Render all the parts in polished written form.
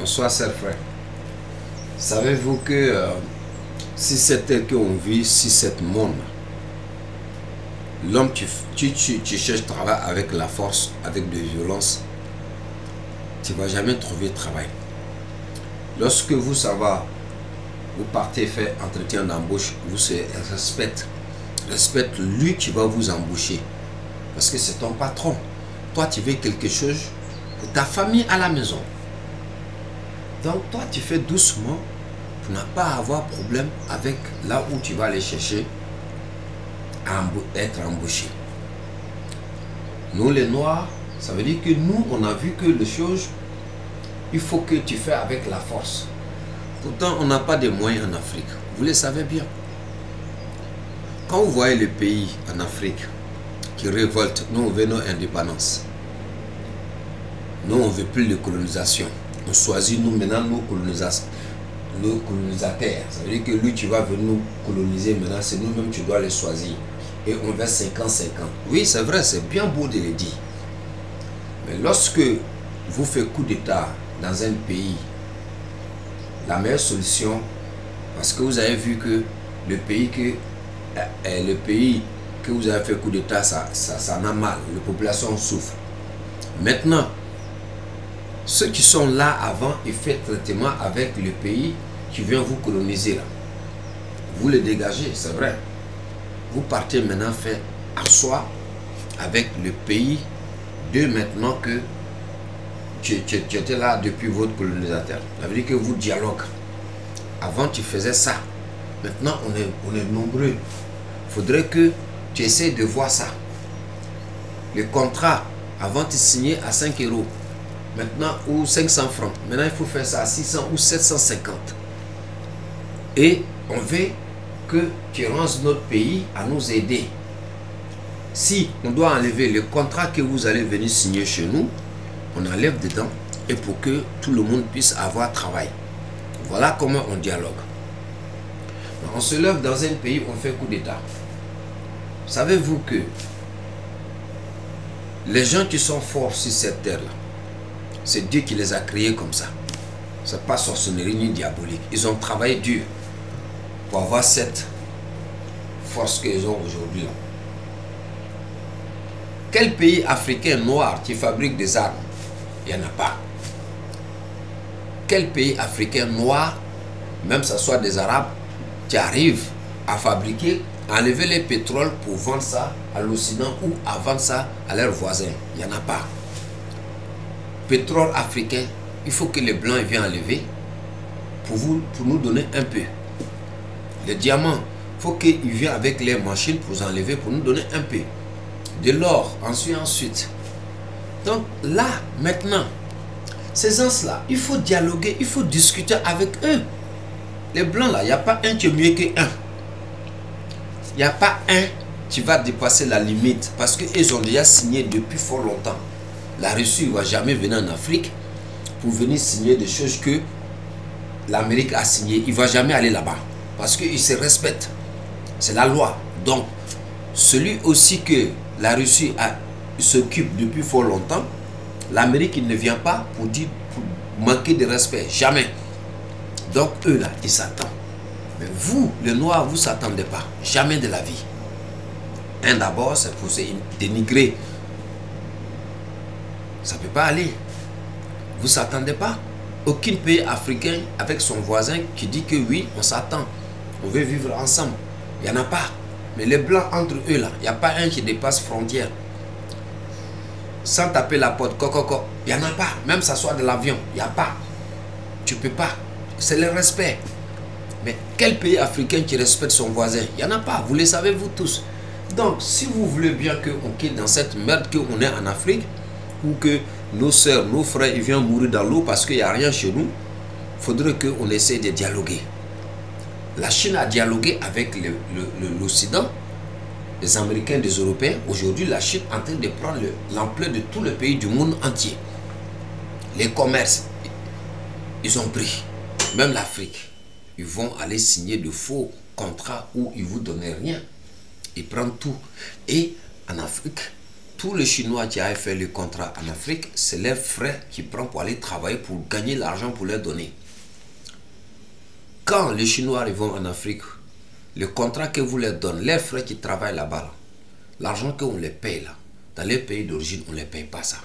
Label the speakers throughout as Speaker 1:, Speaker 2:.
Speaker 1: Bonsoir, chers frères. Savez-vous que si c'était qu'on vit, si cette monde, l'homme, tu cherches travail avec la force, avec de violence, tu ne vas jamais trouver travail. Lorsque vous savez, vous partez faire entretien d'embauche, vous respecte lui qui va vous embaucher. Parce que c'est ton patron. Toi, tu veux quelque chose pour ta famille à la maison. Donc, toi, tu fais doucement pour ne pas avoir problème avec là où tu vas aller chercher à être embauché. Nous, les Noirs, ça veut dire que nous, on a vu que les choses, il faut que tu fais avec la force. Pourtant, on n'a pas de moyens en Afrique. Vous le savez bien. Quand vous voyez les pays en Afrique qui révoltent, nous, on veut nos indépendances. Nous, on ne veut plus de colonisation. On choisit nous maintenant nos colonisateurs. Ça veut dire que lui, tu vas venir nous coloniser maintenant, c'est nous-mêmes tu dois les choisir. Et on va 50-50. Oui, c'est vrai, c'est bien beau de le dire. Mais lorsque vous faites coup d'État dans un pays, la meilleure solution, parce que vous avez vu que le pays que vous avez fait coup d'État, ça n'a mal, la population souffre. Maintenant, ceux qui sont là avant, ils font traitement avec le pays qui vient vous coloniser là. Vous les dégagez, c'est vrai. Vous partez maintenant faire asseoir avec le pays de maintenant que tu étais là depuis votre colonisateur. Ça veut dire que vous dialoguez. Avant, tu faisais ça. Maintenant, on est nombreux. Il faudrait que tu essaies de voir ça. Le contrat, avant, tu signais à 5 €. Maintenant, ou 500 francs. Maintenant, il faut faire ça à 600 ou 750. Et on veut que tu ranges notre pays à nous aider. Si on doit enlever le contrat que vous allez venir signer chez nous, on enlève dedans et pour que tout le monde puisse avoir travail. Voilà comment on dialogue. On se lève dans un pays, on fait coup d'État. Savez-vous que les gens qui sont forts sur cette terre-là, c'est Dieu qui les a créés comme ça. Ce n'est pas sorcellerie ni diabolique. Ils ont travaillé dur pour avoir cette force qu'ils ont aujourd'hui. Quel pays africain noir qui fabrique des armes? Il n'y en a pas. Quel pays africain noir, même ce soit des Arabes, qui arrivent à fabriquer, à enlever les pétroles pour vendre ça à l'Occident ou à vendre ça à leurs voisins? Il n'y en a pas. Pétrole africain, il faut que les blancs viennent enlever pour nous donner un peu. Les diamants, il faut qu'ils viennent avec les machines pour enlever, pour nous donner un peu. De l'or, ensuite. Donc là, maintenant, ces gens-là, il faut dialoguer, il faut discuter avec eux. Les blancs là, il n'y a pas un qui est mieux qu'un. Il n'y a pas un qui va dépasser la limite parce qu'ils ont déjà signé depuis fort longtemps. La Russie ne va jamais venir en Afrique pour venir signer des choses que l'Amérique a signées. Il ne va jamais aller là-bas parce qu'ils se respectent. C'est la loi. Donc, celui aussi que la Russie s'occupe depuis fort longtemps, l'Amérique ne vient pas pour manquer de respect. Jamais. Donc, eux là, ils s'attendent. Mais vous, les Noirs, vous ne s'attendez pas. Jamais de la vie. D'abord, c'est pour se dénigrer. Ça ne peut pas aller. Vous ne s'attendez pas. Aucun pays africain avec son voisin qui dit que oui, on s'attend. On veut vivre ensemble. Il n'y en a pas. Mais les blancs entre eux là, il n'y a pas un qui dépasse frontière. Sans taper la porte, coco. Il n'y en a pas. Même ça soit de l'avion, il n'y a pas. Tu ne peux pas. C'est le respect. Mais quel pays africain qui respecte son voisin? Il n'y en a pas. Vous le savez vous tous. Donc, si vous voulez bien qu'on quitte dans cette merde qu'on est en Afrique, ou que nos soeurs, nos frères, ils viennent mourir dans l'eau parce qu'il n'y a rien chez nous, il faudrait qu'on essaie de dialoguer. La Chine a dialogué avec l'Occident, les Américains, les Européens. Aujourd'hui, la Chine est en train de prendre l'ampleur de tous les pays du monde entier. Les commerces, ils ont pris. Même l'Afrique, ils vont aller signer de faux contrats où ils ne vous donnent rien. Ils prennent tout. Et en Afrique, Tous les Chinois qui avaient fait le contrat en Afrique, c'est leurs frais qu'ils prennent pour aller travailler, pour gagner l'argent pour leur donner. Quand les Chinois arrivent en Afrique, le contrat que vous leur donnez, leurs frais qui travaillent là-bas, l'argent qu'on les paye là, dans les pays d'origine, on ne les paye pas ça.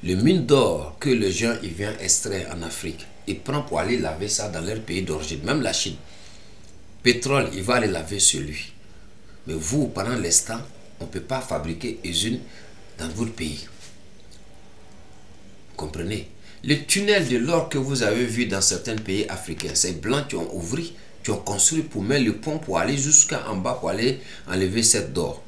Speaker 1: Le mine d'or que les gens ils viennent extraire en Afrique, ils prennent pour aller laver ça dans leur pays d'origine, même la Chine. Pétrole, il va aller laver sur lui. Mais vous, pendant l'instant, on ne peut pas fabriquer usine dans votre pays. Vous comprenez? Les tunnels de l'or que vous avez vus dans certains pays africains, ces blancs qui ont ouvert, qui ont construit pour mettre le pont pour aller jusqu'en bas, pour aller enlever cette d'or.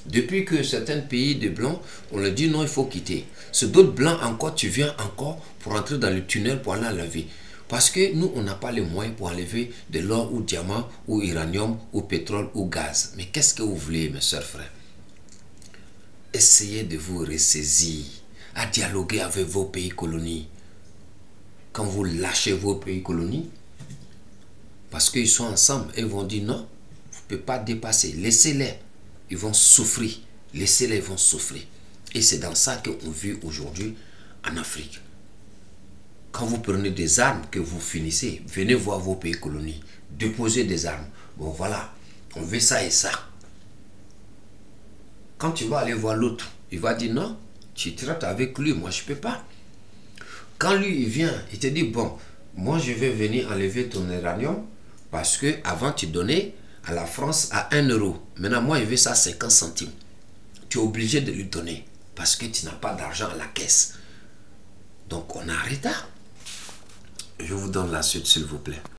Speaker 1: Depuis que certains pays de blancs, on leur dit non, il faut quitter. C'est d'autres blancs encore, tu viens encore pour entrer dans le tunnel pour aller enlever. Parce que nous, on n'a pas les moyens pour enlever de l'or ou diamant ou uranium ou pétrole ou gaz. Mais qu'est-ce que vous voulez, mes soeurs, frères? Essayez de vous ressaisir, à dialoguer avec vos pays colonies. Quand vous lâchez vos pays colonies, parce qu'ils sont ensemble, ils vont dire non, vous ne pouvez pas dépasser, laissez-les. Ils vont souffrir, laissez-les, ils vont souffrir. Et c'est dans ça qu'on vit aujourd'hui en Afrique. Quand vous prenez des armes, que vous finissez, venez voir vos pays colonies, déposez des armes. Bon voilà, on veut ça et ça. Quand tu vas aller voir l'autre, il va dire non, tu traites avec lui, moi je ne peux pas. Quand lui il vient, il te dit bon, moi je vais venir enlever ton uranium parce que avant tu donnais à la France à 1 euro. Maintenant moi je veux ça 50 centimes. Tu es obligé de lui donner parce que tu n'as pas d'argent à la caisse. Donc on arrête. Je vous donne la suite s'il vous plaît.